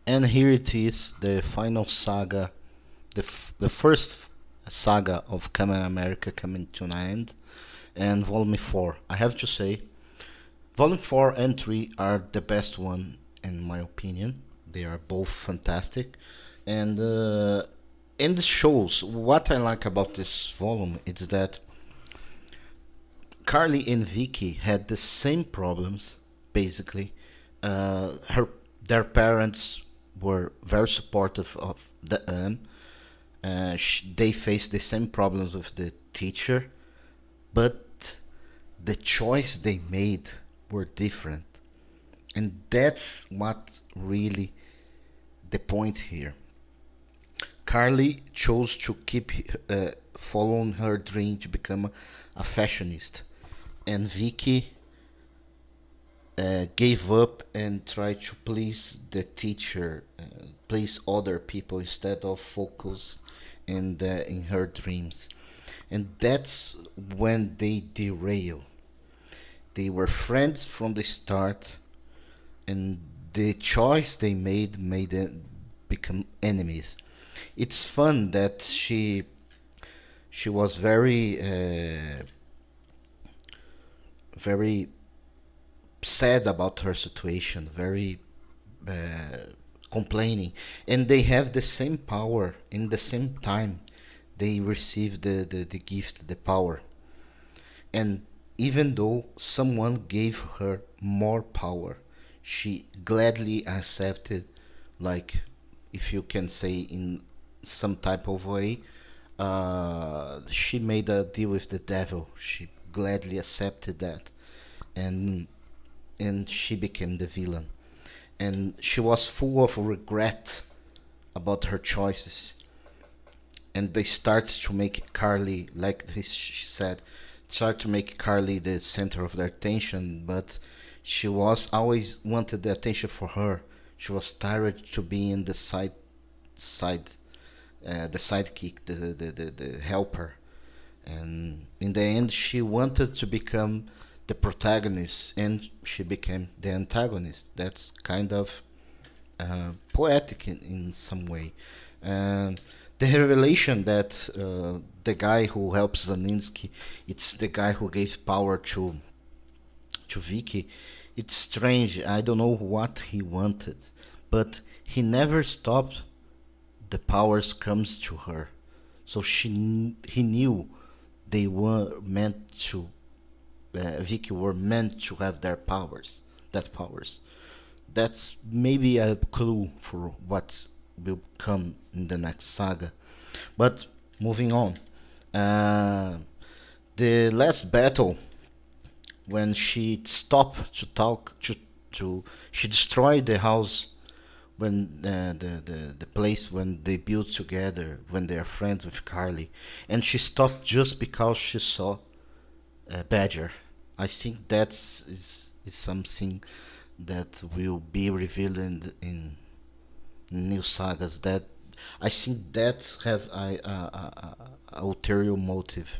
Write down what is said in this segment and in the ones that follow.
And here it is, the final saga, the first saga of Kamen America coming to an end, and Volume 4. I have to say, Volume 4 and 3 are the best one in my opinion. They are both fantastic, and in the shows, what I like about this volume is that Carly and Vicky had the same problems, basically. Her Their parents were very supportive of them. They faced the same problems with the teacher, but the choice they made were different, and that's what really the point here. Carly chose to keep following her dream to become a fashionista, and Vicky gave up and tried to please the teacher, please other people instead of focus in her dreams. And that's when they derail. They were friends from the start, and the choice they made them become enemies. It's fun that she was very sad about her situation, very uh, complaining, and they have the same power in the same time. They receive the gift, the power, and even though someone gave her more power, she gladly accepted, like, if you can say in some type of way, she made a deal with the devil. She gladly accepted that, and she became the villain. And she was full of regret about her choices. And they start to make Carly, like this, she said, start to make Carly the center of their attention, but she was always wanted the attention for her. She was tired to be in the side, the sidekick, the helper. And in the end, she wanted to become the protagonist, and she became the antagonist. That's kind of poetic in some way. And the revelation that the guy who helps Zaninsky, it's the guy who gave power to Vicky. It's strange. I don't know what he wanted, but he never stopped the powers comes to her. So he knew they were meant to Vicky were meant to have that powers. That's maybe a clue for what will come in the next saga. But moving on, uh, the last battle, when she stopped to talk to she destroyed the house, when the place when they built together, when they are friends with Carly, and she stopped just because she saw Badger. I think is something that will be revealed in new sagas. That I think that have a ulterior motive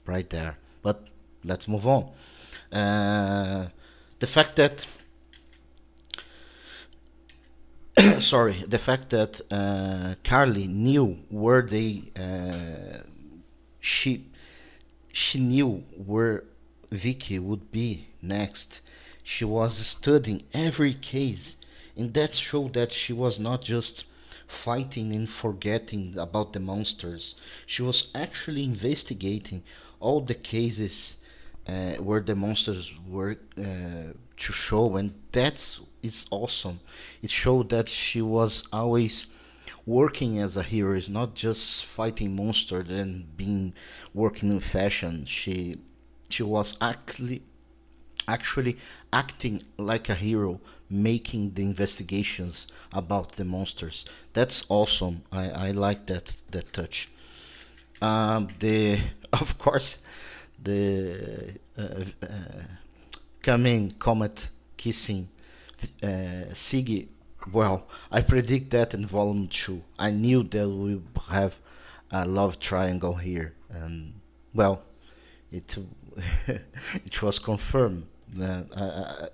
right there. But let's move on. The fact that the fact that Carly knew where they she she knew where Vicky would be next. She was studying every case, and that showed that she was not just fighting and forgetting about the monsters. She was actually investigating all the cases where the monsters were to show, and that's it's awesome. It showed that she was always working as a hero, is not just fighting monsters and being working in fashion. She was actually acting like a hero, making the investigations about the monsters. That's awesome. I like that touch. The of course the coming comet kissing Siggy. Well, I predict that in volume 2. I knew that we have a love triangle here, and well, it it was confirmed that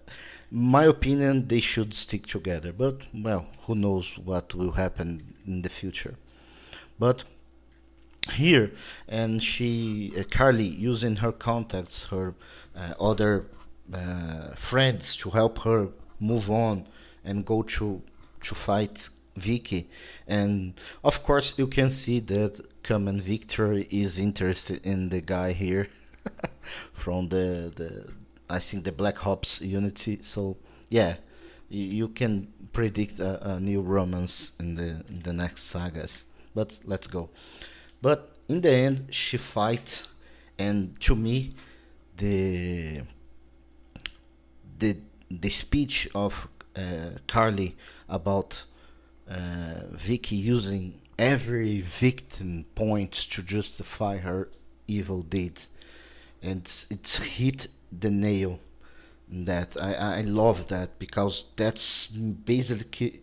My opinion, they should stick together. But well, who knows what will happen in the future? But here, and Carly, using her contacts, her other friends to help her move on and go to fight Vicky. And of course, you can see that Kamen Victor is interested in the guy here from the I think the Black Ops Unity. So yeah, you can predict a new romance in the next sagas. But let's go. But in the end, she fight, and to me, the the the speech of Carly about Vicky using every victim point to justify her evil deeds, and it's hit the nail. That I love that because that's basically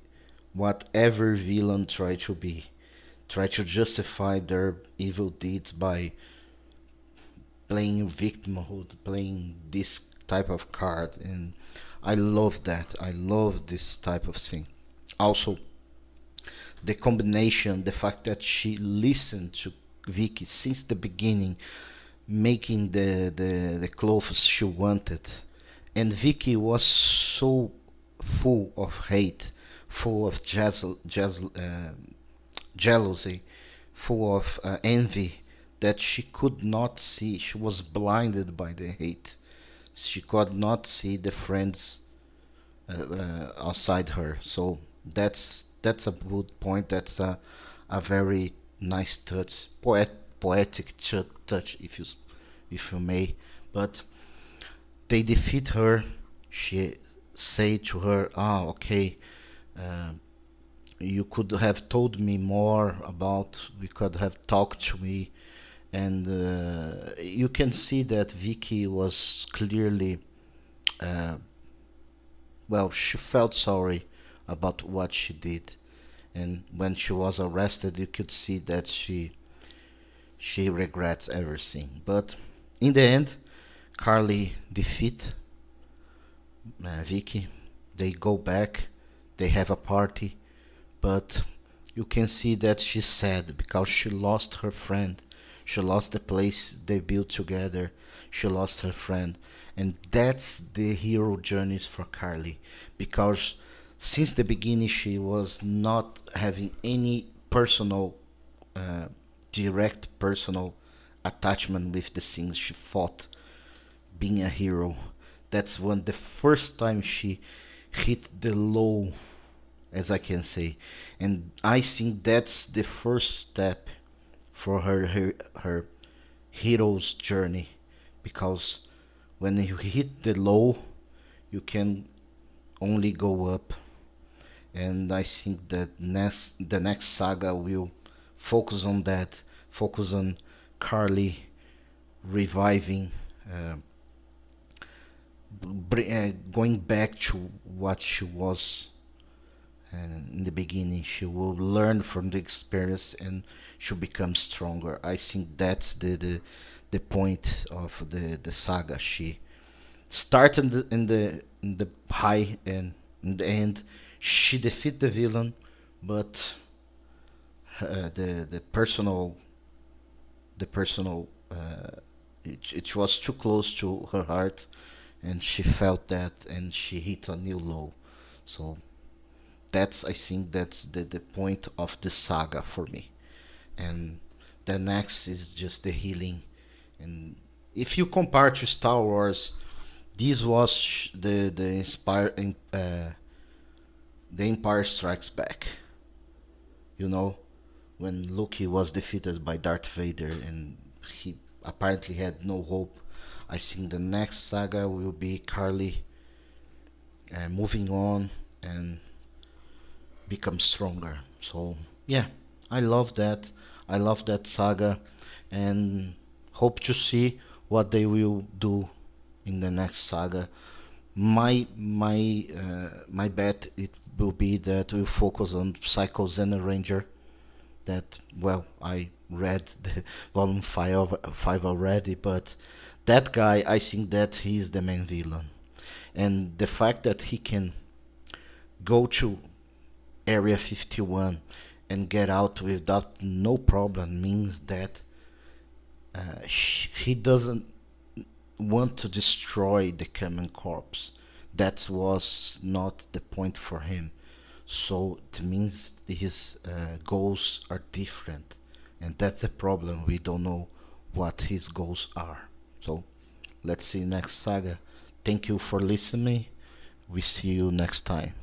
what every villain try to be, try to justify their evil deeds by playing victimhood, playing this type of card, and I love that. I love this type of thing. Also, the combination, the fact that she listened to Vicky since the beginning, making the clothes she wanted, and Vicky was so full of hate, full of jealousy, full of envy that she could not see. She was blinded by the hate. She could not see the friends outside her. So that's a good point. That's a very nice touch, poetic touch, if you may. But they defeat her. She say to her, "Ah, okay. Uh, you could have told me more about. We could have talked to me." And you can see that Vicky was clearly, uh, well, she felt sorry about what she did. And when she was arrested, you could see that she regrets everything. But in the end, Carly defeat Vicky. They go back. They have a party, but you can see that she's sad because she lost her friend. She lost the place they built together. She lost her friend. And that's the hero journeys for Carly. Because since the beginning she was not having any personal, uh, direct personal attachment with the things she fought being a hero. That's when the first time she hit the low, as I can say. And I think that's the first step for her hero's journey, because when you hit the low, you can only go up. And I think that the next saga will focus on that, focus on Carly reviving, uh, going back to what she was. And in the beginning, she will learn from the experience and she'll become stronger. I think that's the point of the saga. She started in the high, and in the end, she defeat the villain, but the personal it was too close to her heart, and she felt that, and she hit a new low. So that's, I think that's the point of the saga for me. And the next is just the healing. And if you compare to Star Wars, this was the Empire Strikes Back. You know, when Luke was defeated by Darth Vader and he apparently had no hope. I think the next saga will be Carly moving on and become stronger. So yeah, I love that. I love that saga, and hope to see what they will do in the next saga. My bet it will be that we'll focus on Psycho Xena Ranger. That, well, I read the volume five already, but that guy, I think that he's the main villain. And the fact that he can go to Area 51 and get out without no problem means that he doesn't want to destroy the Kamen Corps. That was not the point for him. So it means his goals are different, and that's the problem. We don't know what his goals are. So let's see next saga. Thank you for listening. We see you next time.